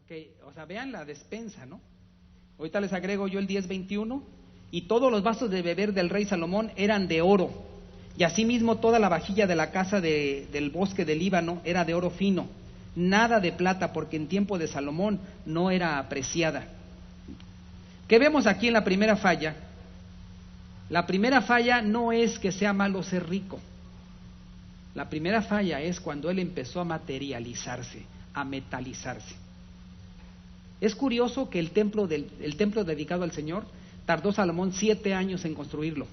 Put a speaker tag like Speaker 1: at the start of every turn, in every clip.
Speaker 1: Ok, o sea, vean la despensa, ¿no? Ahorita les agrego yo el 10:21, y todos los vasos de beber del rey Salomón eran de oro, y asimismo toda la vajilla de la casa del bosque del Líbano era de oro fino, nada de plata, porque en tiempo de Salomón no era apreciada. ¿Qué vemos aquí en la primera falla? La primera falla no es que sea malo ser rico. La primera falla es cuando él empezó a materializarse, a metalizarse. Es curioso que el templo dedicado al Señor tardó Salomón 7 años en construirlo,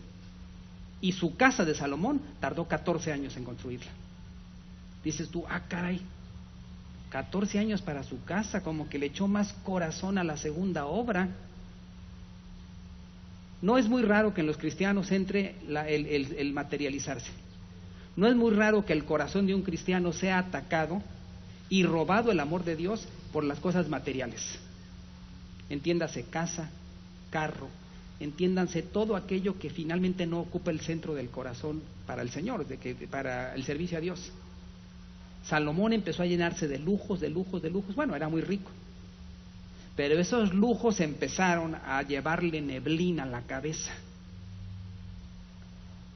Speaker 1: y su casa de Salomón tardó 14 años en construirla. Dices tú, caray, 14 años para su casa, como que le echó más corazón a la segunda obra. No es muy raro que en los cristianos entre el materializarse. No es muy raro que el corazón de un cristiano sea atacado y robado el amor de Dios por las cosas materiales. Entiéndase casa, carro, entiéndanse todo aquello que finalmente no ocupa el centro del corazón para el Señor, para el servicio a Dios. Salomón empezó a llenarse de lujos, bueno, era muy rico, pero esos lujos empezaron a llevarle neblina a la cabeza.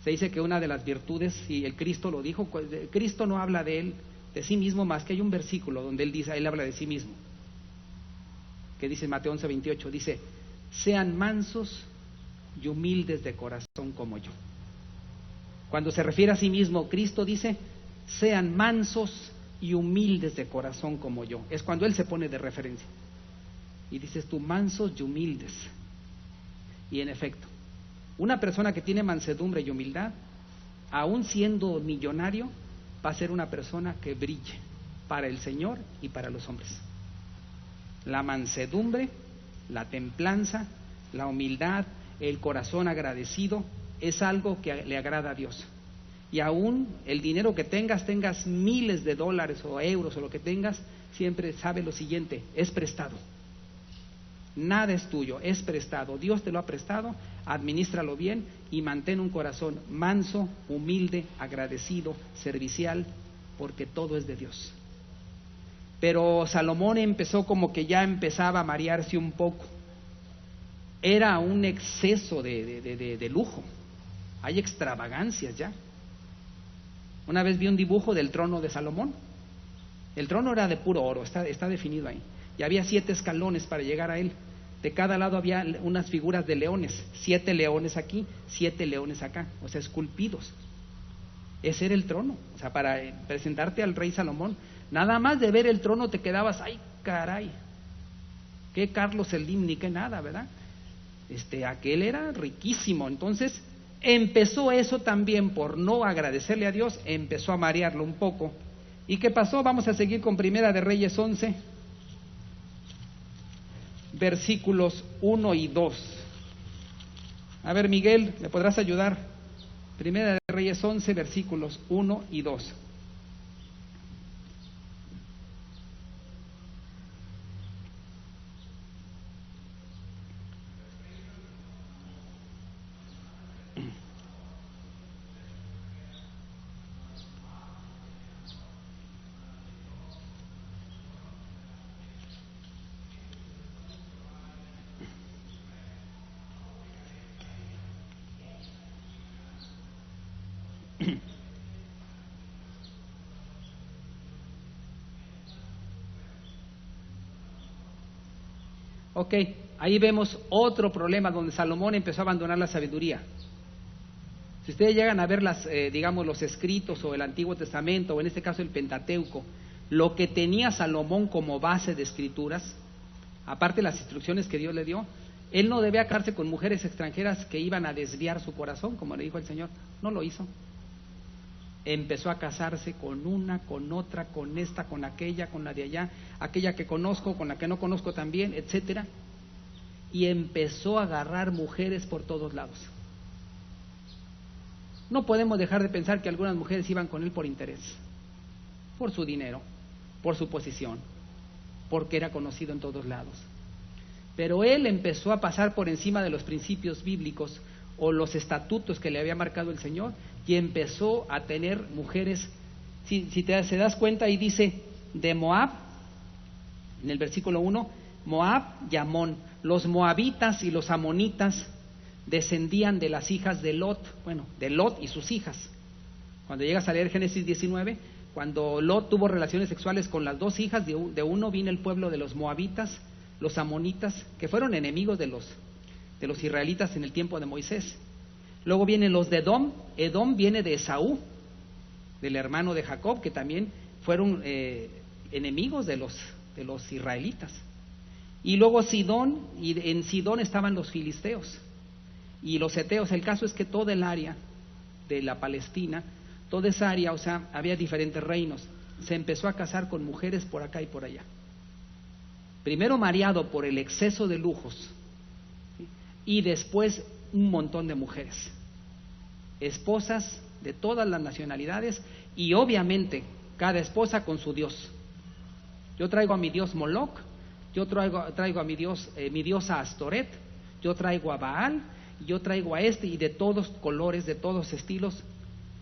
Speaker 1: Se dice que una de las virtudes, y el Cristo lo dijo, Cristo no habla de él, de sí mismo, más que hay un versículo donde él habla de sí mismo, que dice en Mateo 11:28, dice: sean mansos y humildes de corazón como yo. Cuando se refiere a sí mismo, Cristo dice: sean mansos y humildes de corazón como yo. Es cuando él se pone de referencia. Y dices tú, mansos y humildes. Y en efecto, una persona que tiene mansedumbre y humildad, aun siendo millonario, va a ser una persona que brille para el Señor y para los hombres. La mansedumbre, la templanza, la humildad, el corazón agradecido, es algo que le agrada a Dios. Y aún el dinero que tengas miles de dólares o euros o lo que tengas, siempre sabe lo siguiente: es prestado. Nada es tuyo, es prestado. Dios te lo ha prestado, adminístralo bien y mantén un corazón manso, humilde, agradecido, servicial, porque todo es de Dios. Pero Salomón empezó como que ya empezaba a marearse un poco. Era un exceso de lujo. Hay extravagancias ya. Una vez vi un dibujo del trono de Salomón. El trono era de puro oro, está definido ahí. Y había 7 escalones para llegar a él. De cada lado había unas figuras de leones, 7 leones aquí, 7 leones acá, o sea, esculpidos. Ese era el trono, o sea, para presentarte al rey Salomón, nada más de ver el trono te quedabas, ¡ay, caray! ¿Qué Carlos el Lim ni qué nada, verdad? Aquel era riquísimo. Entonces empezó eso también, por no agradecerle a Dios, empezó a marearlo un poco. ¿Y qué pasó? Vamos a seguir con Primera de Reyes 11, versículos 1 y 2. A ver, Miguel, ¿me podrás ayudar? Primera de Reyes 11, versículos 1 y 2. Ok, ahí vemos otro problema donde Salomón empezó a abandonar la sabiduría. Si ustedes llegan a ver digamos, los escritos o el Antiguo Testamento, o en este caso el Pentateuco, lo que tenía Salomón como base de escrituras, aparte de las instrucciones que Dios le dio, él no debía casarse con mujeres extranjeras que iban a desviar su corazón, como le dijo el Señor. No lo hizo. Empezó a casarse con una, con otra, con esta, con aquella, con la de allá, aquella que conozco, con la que no conozco también, etcétera. Y empezó a agarrar mujeres por todos lados. No podemos dejar de pensar que algunas mujeres iban con él por interés, por su dinero, por su posición, porque era conocido en todos lados. Pero él empezó a pasar por encima de los principios bíblicos o los estatutos que le había marcado el Señor, y empezó a tener mujeres. Si se das cuenta, ahí dice de Moab, En el versículo 1, Moab y Amón. Los moabitas y los amonitas descendían de las hijas de Lot, bueno, de Lot y sus hijas. Cuando llegas a leer Génesis 19, cuando Lot tuvo relaciones sexuales con las dos hijas de uno, vino el pueblo de los moabitas, los amonitas, que fueron enemigos de los israelitas en el tiempo de Moisés. Luego vienen los de Edom. Edom viene de Esaú, del hermano de Jacob, que también fueron enemigos de los israelitas. Y luego Sidón, y en Sidón estaban los filisteos y los heteos. El caso es que toda el área de la Palestina, toda esa área, o sea, había diferentes reinos. Se empezó a casar con mujeres por acá y por allá. Primero mareado por el exceso de lujos, ¿sí? Y después un montón de mujeres, esposas de todas las nacionalidades, y obviamente cada esposa con su dios. Yo traigo a mi dios Moloch, yo traigo a mi diosa Astoret, yo traigo a Baal, yo traigo a y de todos colores, de todos estilos,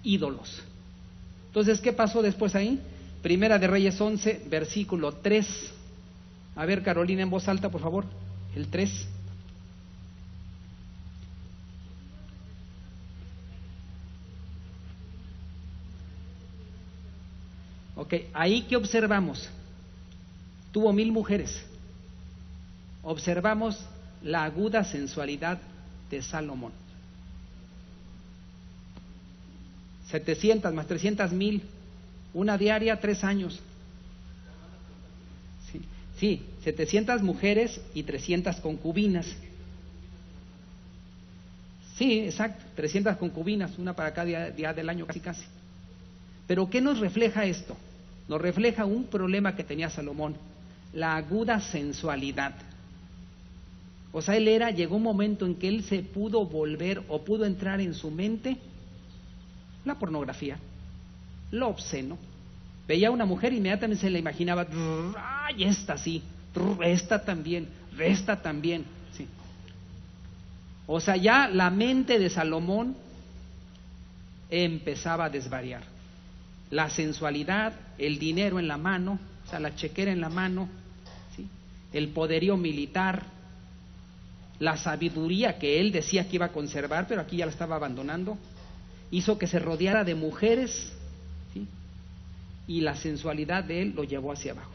Speaker 1: ídolos. Entonces, ¿qué pasó después ahí? Primera de Reyes 11, versículo 3. A ver, Carolina, en voz alta, por favor, el 3. Ok, ahí ¿qué observamos? Tuvo 1000 mujeres. Observamos la aguda sensualidad de Salomón. 700 más 300, 1000, una diaria, 3 años. Sí, 700 mujeres y 300 concubinas. Sí, exacto, 300 concubinas, una para cada día del año, casi. Pero ¿qué nos refleja esto? Nos refleja un problema que tenía Salomón, la aguda sensualidad. O sea, llegó un momento en que él se pudo volver o pudo entrar en su mente la pornografía, lo obsceno. Veía a una mujer, inmediatamente se la imaginaba, ¡ay, esta sí! ¡Esta también! ¡Esta también! ¿Sí? O sea, ya la mente de Salomón empezaba a desvariar. La sensualidad, el dinero en la mano, o sea, la chequera en la mano, ¿sí? El poderío militar, la sabiduría que él decía que iba a conservar, pero aquí ya la estaba abandonando, hizo que se rodeara de mujeres, ¿sí? Y la sensualidad de él lo llevó hacia abajo.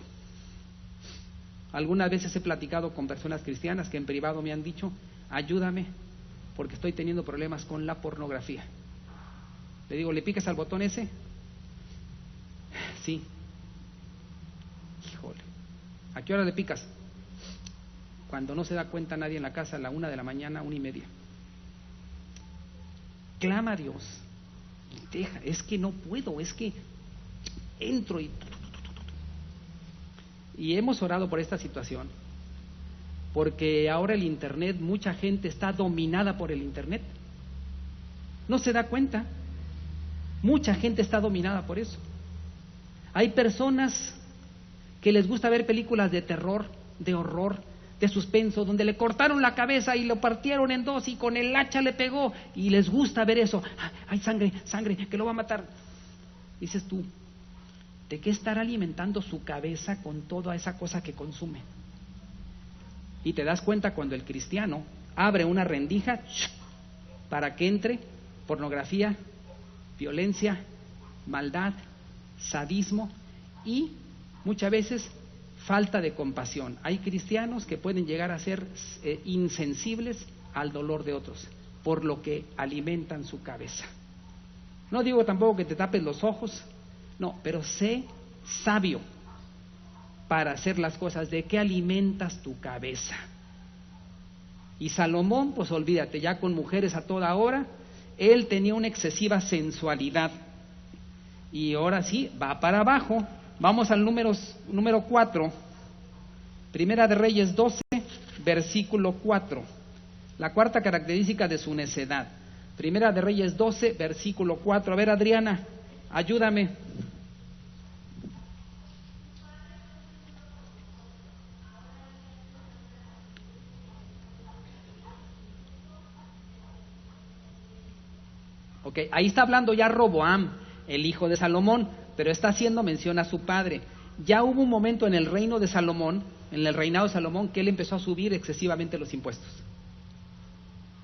Speaker 1: Algunas veces he platicado con personas cristianas que en privado me han dicho, ayúdame, porque estoy teniendo problemas con la pornografía. Le digo, ¿le picas al botón ese? Sí. Híjole. ¿A qué hora le picas? Cuando no se da cuenta nadie en la casa, a la 1 de la mañana, 1:30. Clama a Dios. Deja, es que no puedo, es que entro y hemos orado por esta situación, porque ahora el internet, mucha gente está dominada por el internet, no se da cuenta, mucha gente está dominada por eso. Hay personas que les gusta ver películas de terror, de horror, de suspenso, donde le cortaron la cabeza y lo partieron en dos y con el hacha le pegó, y les gusta ver eso. Hay sangre, que lo va a matar. Dices tú, ¿de qué estar alimentando su cabeza con toda esa cosa que consume? Y te das cuenta cuando el cristiano abre una rendija para que entre pornografía, violencia, maldad, sadismo y muchas veces falta de compasión. Hay cristianos que pueden llegar a ser insensibles al dolor de otros por lo que alimentan su cabeza. No digo tampoco que te tapes los ojos, no, pero sé sabio para hacer las cosas. ¿De qué alimentas tu cabeza? Y Salomón, pues olvídate, ya con mujeres a toda hora, él tenía una excesiva sensualidad. Y ahora sí, va para abajo. Vamos al número 4. Primera de Reyes 12, versículo 4. La cuarta característica de su necedad. Primera de Reyes 12, versículo 4. A ver, Adriana, ayúdame. Ok, ahí está hablando ya Roboam, el hijo de Salomón, pero está haciendo mención a su padre. ya hubo un momento en el reino de Salomón, en el reinado de Salomón, que él empezó a subir excesivamente los impuestos.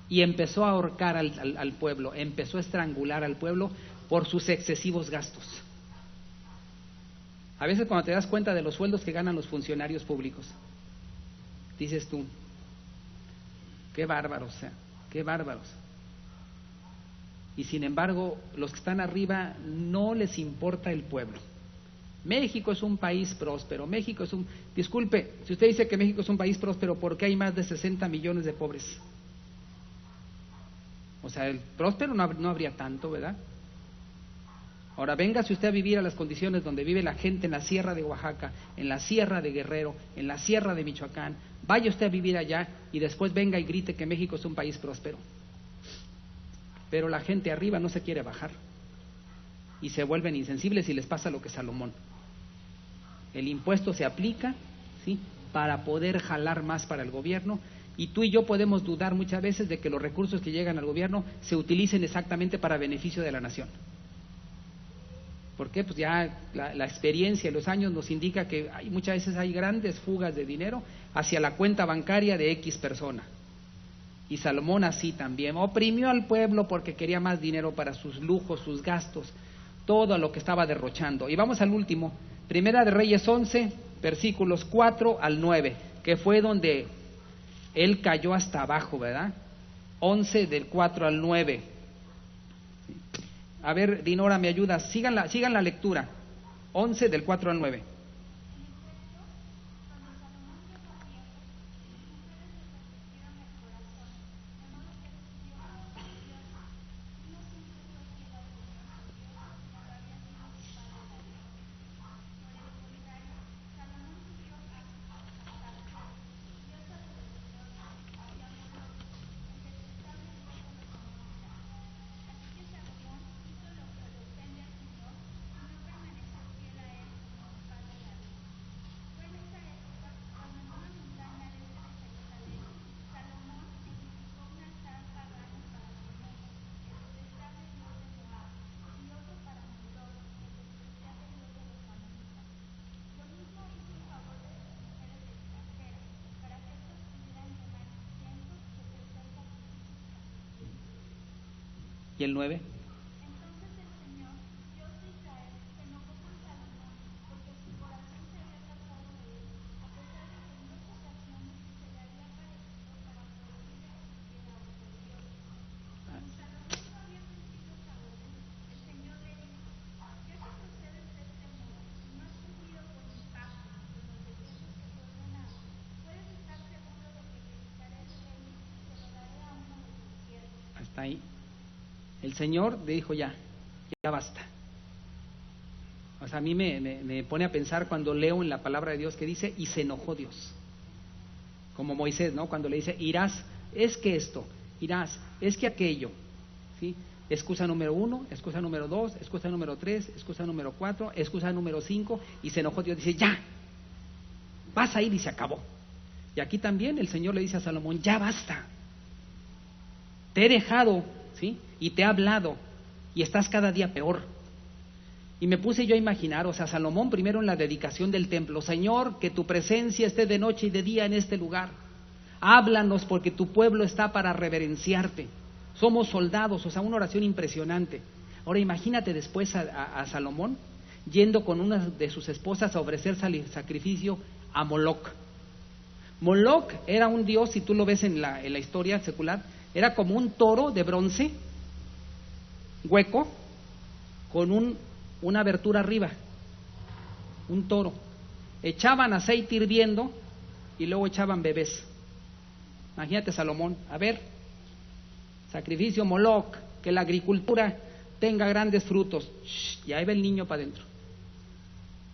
Speaker 1: Y empezó a ahorcar al pueblo, empezó a estrangular al pueblo por sus excesivos gastos. A veces cuando te das cuenta de los sueldos que ganan los funcionarios públicos, dices tú, qué bárbaros, qué bárbaros. Y sin embargo, los que están arriba no les importa el pueblo. México es un país próspero, México es un... Disculpe, si usted dice que México es un país próspero, ¿por qué hay más de 60 millones de pobres? O sea, el próspero no habría tanto, ¿verdad? Ahora, véngase usted a vivir a las condiciones donde vive la gente en la sierra de Oaxaca, en la sierra de Guerrero, en la sierra de Michoacán. Vaya usted a vivir allá y después venga y grite que México es un país próspero. Pero la gente arriba no se quiere bajar y se vuelven insensibles y les pasa lo que Salomón. El impuesto se aplica, ¿sí?, para poder jalar más para el gobierno, y tú y yo podemos dudar muchas veces de que los recursos que llegan al gobierno se utilicen exactamente para beneficio de la nación. ¿Por qué? Pues ya la experiencia y los años nos indica que muchas veces hay grandes fugas de dinero hacia la cuenta bancaria de X persona. Y Salomón así también oprimió al pueblo porque quería más dinero para sus lujos, sus gastos, todo lo que estaba derrochando. Y vamos al último, Primera de Reyes 11, versículos 4 al 9, que fue donde él cayó hasta abajo, ¿verdad? 11 del 4 al 9. A ver, Dinora, me ayuda, sigan la lectura. 11 del 4 al 9. ¿Y el 9? Hasta ahí. El Señor le dijo ya basta. O sea, a mí me pone a pensar cuando leo en la palabra de Dios que dice, y se enojó Dios. Como Moisés, ¿no? Cuando le dice, irás, es que esto, irás, es que aquello, ¿sí? Excusa número 1, excusa número 2, excusa número 3, excusa número 4, excusa número 5, y se enojó Dios, dice, ya, vas a ir y se acabó. Y aquí también el Señor le dice a Salomón, ya basta. Te he dejado, ¿sí?, y te he hablado, y estás cada día peor. Y me puse yo a imaginar, o sea, Salomón primero en la dedicación del templo, Señor, que tu presencia esté de noche y de día en este lugar. Háblanos porque tu pueblo está para reverenciarte. Somos soldados, o sea, una oración impresionante. Ahora imagínate después a Salomón yendo con una de sus esposas a ofrecer sacrificio a Moloc. Moloc era un dios, si tú lo ves en la historia secular, era como un toro de bronce, hueco, con una abertura arriba, un toro. Echaban aceite hirviendo y luego echaban bebés. Imagínate Salomón, a ver, sacrificio Moloc, que la agricultura tenga grandes frutos. Y ahí va el niño para adentro.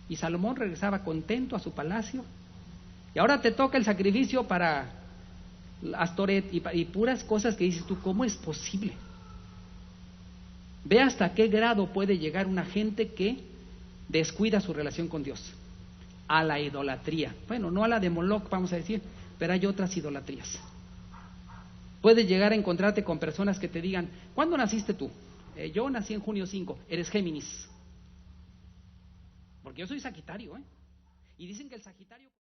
Speaker 1: Y Salomón regresaba contento a su palacio. Y ahora te toca el sacrificio para Astoret y puras cosas que dices tú, ¿cómo es posible? Ve hasta qué grado puede llegar una gente que descuida su relación con Dios. A la idolatría. Bueno, no a la de Moloc, vamos a decir, pero hay otras idolatrías. Puedes llegar a encontrarte con personas que te digan, ¿cuándo naciste tú? Yo nací en junio 5, eres Géminis. Porque yo soy Sagitario, Y dicen que el Sagitario...